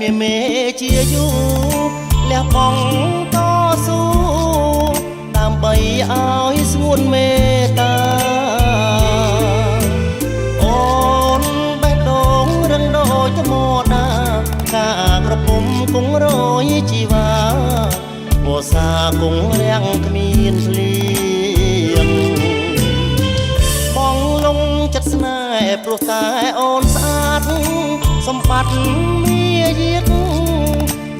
មានមេជាយូលះបង់តស៊ូដើម្បីឲ្យស្ងួនមេត្តាអូនបេះដូងរឹងដូចថ្មដាការក្រពុំគង់រយជីវ៉ាវស្សាគង់រាំងគ្មានភ្លៀងបងលងចិត្តស្នេហ៍ព្រោះតែអូនស្អាតសម្បត្តិមាយាទ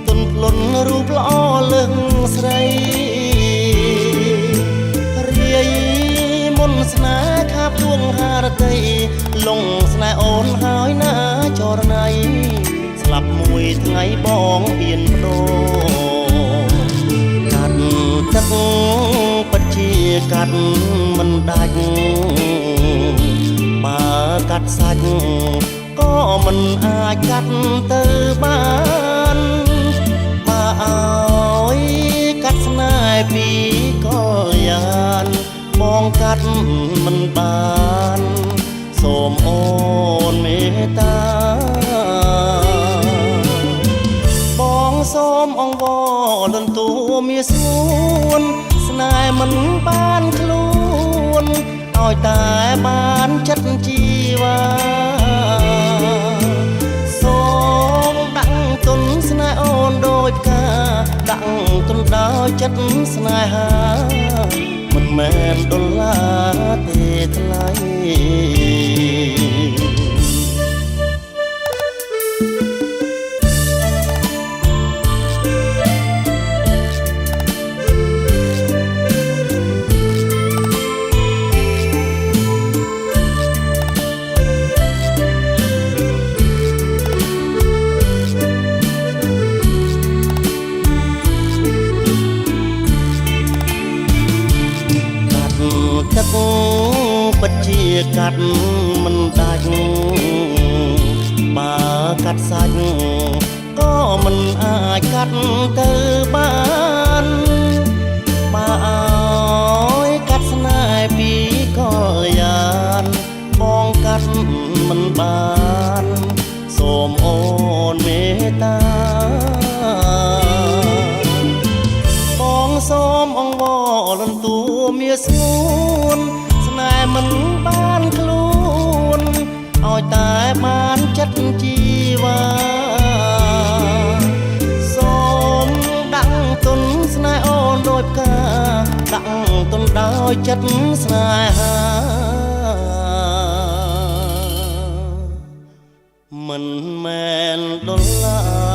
ទុនភ្លុនរូបល្អលើសស្រីរាយមុនស្នេហ៍ខាបទួងហារតីលងស្នេហ៍អូនហើយណាចរណៃស្លាប់មួយថ្ងៃបងហ៊ានបដូរកាត់ទឹកពិតជាកាត់មិនដាច់បើកាត់សាច់ក៏មិនអាចកាត់ទៅបានបើឲ្យកាត់ស្នេហ៍ពីក៏យ៉ានបងកាត់មិនបានសូមអូនមេត្តាបងសូមអង្វរលន់តួមាសស្ងួនស្នេហ៍មិនបានខ្លួនឲ្យតែបានចិត្តជីវ៉ាសូមដាក់ទុនស្នេហ៍អូនដូចផ្កាដាក់ទុនដោយចិត្តស្នេហាមិនមែនដុល្លារទេថ្លៃទឹកពិតជាកាត់មិនដាច់បើកាត់សាច់ក៏មិនអាចកាត់ទៅបានបើឲ្យកាត់ស្នេហ៍ពីក៏យ៉ានបងកាត់មិនបានសូមអូនមេត្តាបងសូមអង្វរលន់តួមាសស្ងួនស្នេហ៍មិនបានខ្លួនឲ្យតែបានចិត្តជីវ៉ាសូមដាក់ទុនស្នេហ៍អូនដូចផ្កាដាក់ទុនដោយចិត្តស្នេហាមិនមែនដុល្លារ